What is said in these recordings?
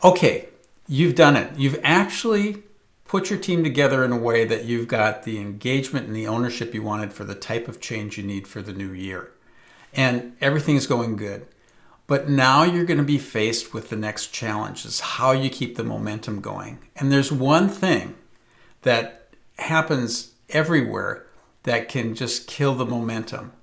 Okay, you've done it. You've actually put your team together in a way that you've got the engagement and the ownership you wanted for the type of change you need for the new year. And everything's going good. But now you're going to be faced with the next challenge, is how you keep the momentum going. And there's one thing that happens everywhere that can just kill the momentum.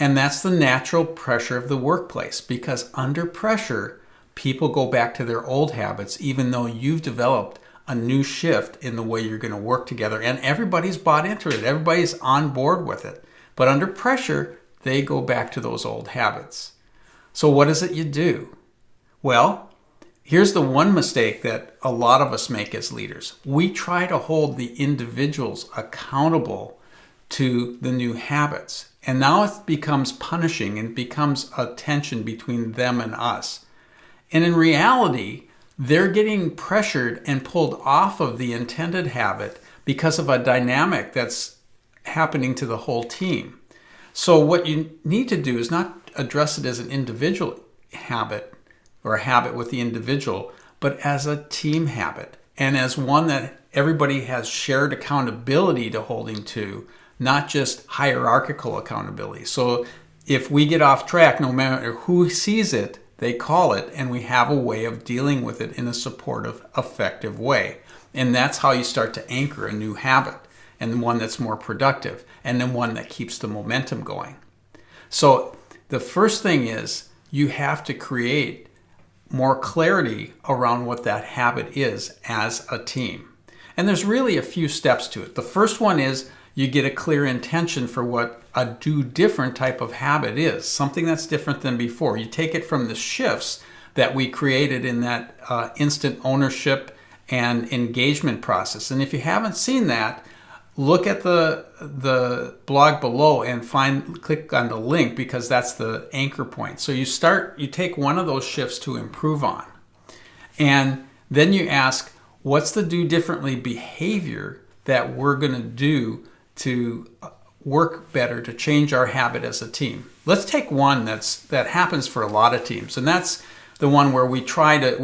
And that's the natural pressure of the workplace, because under pressure, people go back to their old habits, even though you've developed a new shift in the way you're going to work together. And everybody's bought into it. Everybody's on board with it. But under pressure, they go back to those old habits. So what is it you do? Well, here's the one mistake that a lot of us make as leaders. We try to hold the individuals accountable to the new habits. And now it becomes punishing and becomes a tension between them and us. And in reality, they're getting pressured and pulled off of the intended habit because of a dynamic that's happening to the whole team. So what you need to do is not address it as an individual habit or a habit with the individual, but as a team habit, and as one that everybody has shared accountability to holding to, not just hierarchical accountability. So if we get off track, no matter who sees it, they call it, and we have a way of dealing with it in a supportive, effective way. And that's how you start to anchor a new habit, and one that's more productive, and then one that keeps the momentum going. So the first thing is you have to create more clarity around what that habit is as a team. And there's really a few steps to it. The first one is you get a clear intention for what a do different type of habit is, something that's different than before. You take it from the shifts that we created in that instant ownership and engagement process. And if you haven't seen that, look at the blog below and click on the link, because that's the anchor point. So you take one of those shifts to improve on. And then you ask, what's the do differently behavior that we're going to do to work better, to change our habit as a team? Let's take one that happens for a lot of teams, and that's the one where we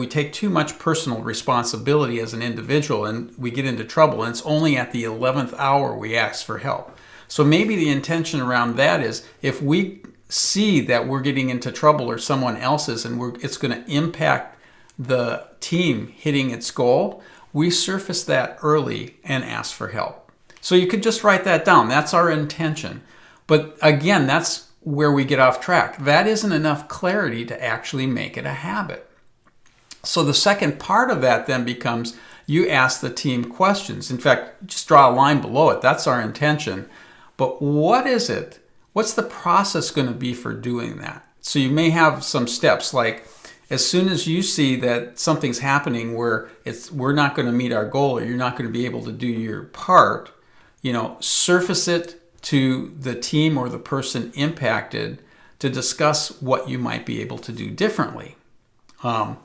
take too much personal responsibility as an individual and we get into trouble, and it's only at the 11th hour we ask for help. So maybe the intention around that is, if we see that we're getting into trouble or someone else is, and it's going to impact the team hitting its goal, we surface that early and ask for help. So you could just write that down. That's our intention. But again, that's where we get off track. That isn't enough clarity to actually make it a habit. So the second part of that then becomes, you ask the team questions. In fact, just draw a line below it. That's our intention. But what is it? What's the process going to be for doing that? So you may have some steps, like as soon as you see that something's happening where we're not going to meet our goal, or you're not going to be able to do your part, surface it to the team or the person impacted to discuss what you might be able to do differently. And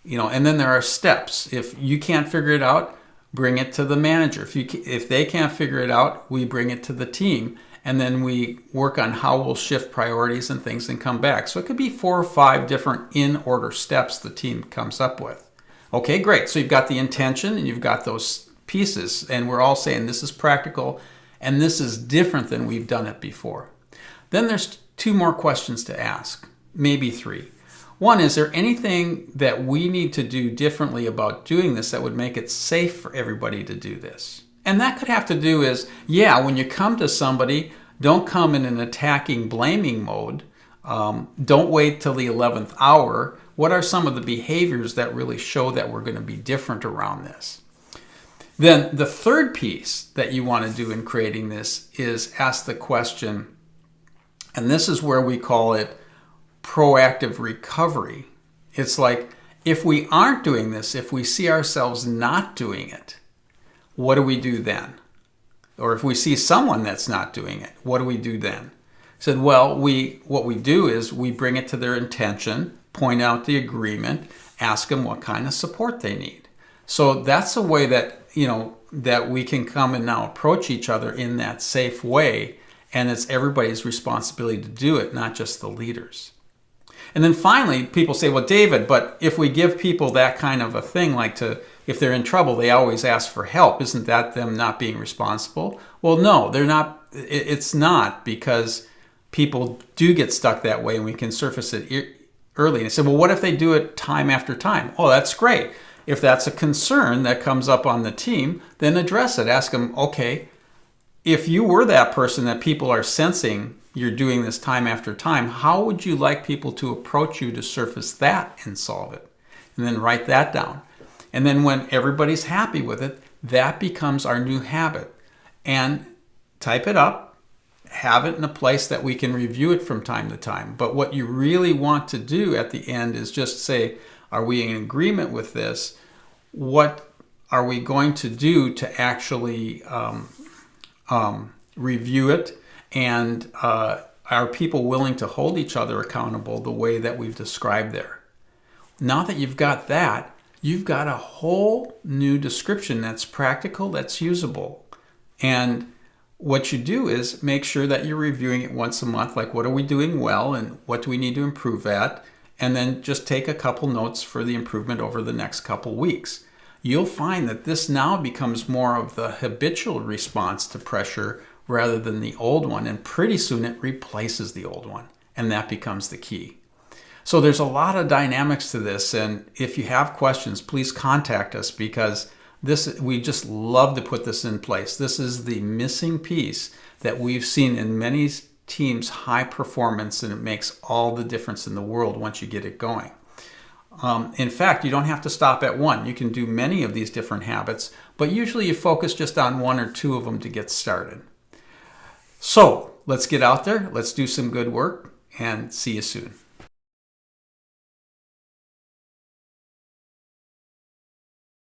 then there are steps. If you can't figure it out, bring it to the manager. If they can't figure it out, we bring it to the team, and then we work on how we'll shift priorities and things and come back. So it could be 4 or 5 different in-order steps the team comes up with. Okay, great. So you've got the intention and you've got those pieces, and we're all saying this is practical and this is different than we've done it before. Then there's 2 more questions to ask, maybe 3. One, is there anything that we need to do differently about doing this that would make it safe for everybody to do this? And that could have to do is, when you come to somebody, don't come in an attacking, blaming mode. Don't wait till the 11th hour. What are some of the behaviors that really show that we're going to be different around this? Then the third piece that you want to do in creating this is ask the question, and this is where we call it proactive recovery. It's like, if we aren't doing this, if we see ourselves not doing it, what do we do then? Or if we see someone that's not doing it, what do we do then? Said, what we do is we bring it to their attention, point out the agreement, ask them what kind of support they need. So that's a way that, that we can come and now approach each other in that safe way, and it's everybody's responsibility to do it, not just the leaders. And then finally, people say, well, David, but if we give people that kind of a thing, like if they're in trouble, they always ask for help. Isn't that them not being responsible? Well, no, they're not. It's not, because people do get stuck that way, and we can surface it early. And I said, well, what if they do it time after time? Oh, that's great. If that's a concern that comes up on the team, then address it. Ask them, okay, if you were that person that people are sensing you're doing this time after time, how would you like people to approach you to surface that and solve it? And then write that down. And then when everybody's happy with it, that becomes our new habit. And type it up, have it in a place that we can review it from time to time. But what you really want to do at the end is just say, are we in agreement with this? What are we going to do to actually review it? And are people willing to hold each other accountable the way that we've described there? Now that you've got that, you've got a whole new description that's practical, that's usable. And what you do is make sure that you're reviewing it once a month, like what are we doing well and what do we need to improve at? And then just take a couple notes for the improvement over the next couple weeks. You'll find that this now becomes more of the habitual response to pressure rather than the old one, and pretty soon it replaces the old one, and that becomes the key. So there's a lot of dynamics to this, and if you have questions, please contact us, because we just love to put this in place. This is the missing piece that we've seen in many teams' high performance, and it makes all the difference in the world once you get it going. In fact, you don't have to stop at one. You can do many of these different habits, but usually you focus just on one or two of them to get started. So let's get out there, let's do some good work, and see you soon.